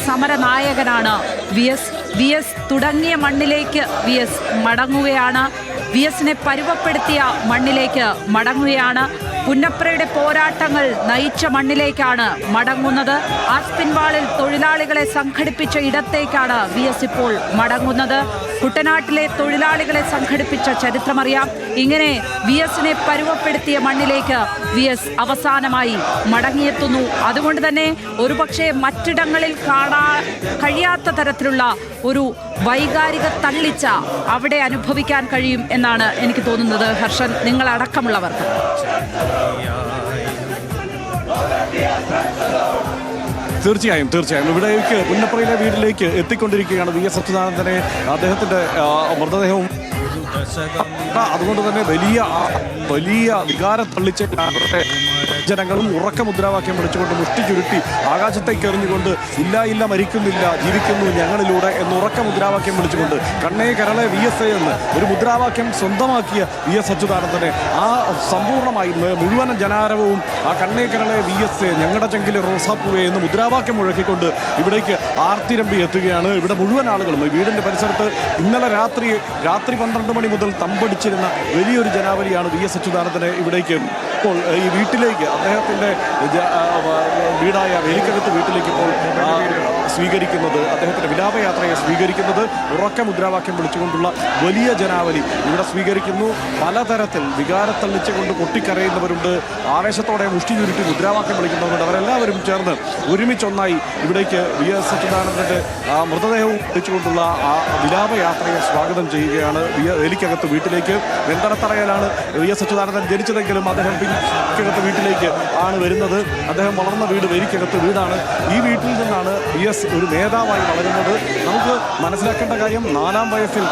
സമരനായകനാണ് V S തുടങ്ങിയ മണ്ണിലേക്ക് V S മടങ്ങുകയാണ്. V എസിനെ പരുവപ്പെടുത്തിയ മണ്ണിലേക്ക് മടങ്ങുകയാണ്. പുന്നപ്രയുടെ പോരാട്ടങ്ങൾ നയിച്ച മണ്ണിലേക്കാണ് മടങ്ങുന്നത്. ആസ്പിൻവാളിൽ തൊഴിലാളികളെ സംഘടിപ്പിച്ച ഇടത്തേക്കാണ് വി എസ് ഇപ്പോൾ മടങ്ങുന്നത്. കുട്ടനാട്ടിലെ തൊഴിലാളികളെ സംഘടിപ്പിച്ച ചരിത്രമറിയാം. ഇങ്ങനെ വി എസിനെ പരുവപ്പെടുത്തിയ മണ്ണിലേക്ക് വി എസ് അവസാനമായി മടങ്ങിയെത്തുന്നു. അതുകൊണ്ട് തന്നെ ഒരുപക്ഷെ മറ്റിടങ്ങളിൽ കാണാൻ കഴിയാത്ത തരത്തിലുള്ള ഒരു വൈകാരിക തള്ളിച്ച അവിടെ അനുഭവിക്കാൻ കഴിയും എന്നാണ് എനിക്ക് തോന്നുന്നത്. ഹർഷൻ, നിങ്ങളടക്കമുള്ളവർക്ക് തീർച്ചയായും ഇവിടേക്ക് പുന്നപ്രയിലെ വീട്ടിലേക്ക് എത്തിക്കൊണ്ടിരിക്കുകയാണ് വി എസ് അച്യുതാനന്ദനെ. അദ്ദേഹത്തിന്റെ മൃതദേഹവും അതുകൊണ്ട് തന്നെ വലിയ വികാരം തള്ളിച്ച ജനങ്ങളും ഉറക്ക മുദ്രാവാക്യം വിളിച്ചുകൊണ്ട് മുഷ്ടി ചുരുട്ടി ആകാശത്തേക്ക് എറിഞ്ഞുകൊണ്ട് ഇല്ല മരിക്കുന്നില്ല, ജീവിക്കുന്നു ഞങ്ങളിലൂടെ എന്ന് ഉറക്ക മുദ്രാവാക്യം വിളിച്ചുകൊണ്ട് കണ്ണേ കരളെ വി എസ് എ എന്ന് ഒരു മുദ്രാവാക്യം സ്വന്തമാക്കിയ വി എസ് അച്യുതാനന്ദനെ ആ സമ്പൂർണ്ണമായി മുഴുവൻ ജനാരവവും ആ കണ്ണേ കരളെ വി എസ് എ ഞങ്ങളുടെ ചെങ്കിലെ റോസാപ്പൂവേ എന്ന് മുദ്രാവാക്യം മുഴക്കിക്കൊണ്ട് ഇവിടേക്ക് ആർത്തിരമ്പി എത്തുകയാണ്. ഇവിടെ മുഴുവൻ ആളുകളും ഈ വീടിൻ്റെ പരിസരത്ത് ഇന്നലെ രാത്രി 12 മണി മുതൽ തമ്പടിച്ചിരുന്ന വലിയൊരു ജനാവലിയാണ് വി എസ് അച്യുതാനന്ദനെ ഇവിടേക്ക് ഇപ്പോൾ ഈ വീട്ടിലേക്ക് അദ്ദേഹത്തിൻ്റെ വീടായ വേലിക്കകത്ത് വീട്ടിലേക്ക് ഇപ്പോൾ സ്വീകരിക്കുന്നത്, അദ്ദേഹത്തിൻ്റെ വിലാപയാത്രയെ സ്വീകരിക്കുന്നത് ഉറക്ക മുദ്രാവാക്യം വിളിച്ചുകൊണ്ടുള്ള വലിയ ജനാവലി ഇവിടെ സ്വീകരിക്കുന്നു. പലതരത്തിൽ വികാരത്തള്ളിച്ചുകൊണ്ട് പൊട്ടിക്കരയുന്നവരുണ്ട്, ആവേശത്തോടെ മുഷ്ടി ചുരുട്ടി മുദ്രാവാക്യം വിളിക്കുന്നവരുണ്ട്. അവരെല്ലാവരും ചേർന്ന് ഒരുമിച്ചൊന്നായി ഇവിടേക്ക് വി എസ് അച്യുതാനന്ദൻ്റെ മൃതദേഹവും വിളിച്ചുകൊണ്ടുള്ള ആ വിലാപയാത്രയെ സ്വാഗതം ചെയ്യുകയാണ്. വേലിക്കകത്ത് വീട്ടിലേക്ക് വെന്തടത്തറയിലാണ് വി എസ് അച്യുതാനന്ദൻ ജനിച്ചതെങ്കിലും അദ്ദേഹം വേലിക്കകത്ത് വീട്ടിലേക്ക് ആണ് വരുന്നത്. അദ്ദേഹം വളർന്ന വീട് വേലിക്കകത്ത് വീടാണ്. ഈ വീട്ടിൽ നിന്നാണ് വി എസ് ഒരു നേതാവായി വളരുന്നത്. നമുക്ക് മനസ്സിലാക്കേണ്ട കാര്യം, 4-ാം വയസ്സിൽ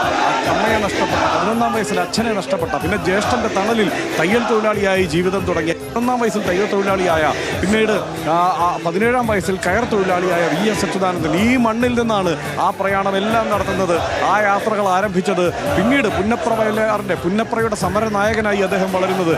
അമ്മയെ നഷ്ടപ്പെട്ട, 11-ാം വയസ്സിൽ അച്ഛനെ നഷ്ടപ്പെട്ട, പിന്നെ ജ്യേഷ്ഠൻ്റെ തണലിൽ തയ്യൽ തൊഴിലാളിയായി ജീവിതം തുടങ്ങിയ, 11-ാം വയസ്സിൽ തയ്യൽ തൊഴിലാളിയായ, പിന്നീട് 17-ാം വയസ്സിൽ കയർ തൊഴിലാളിയായ വി എസ് അച്യുതാനന്ദൻ ഈ മണ്ണിൽ നിന്നാണ് ആ പ്രയാണമെല്ലാം നടത്തുന്നത്, ആ യാത്രകൾ ആരംഭിച്ചത്. പിന്നീട് പുന്നപ്രയുടെ സമരനായകനായി അദ്ദേഹം വളരുന്നത്.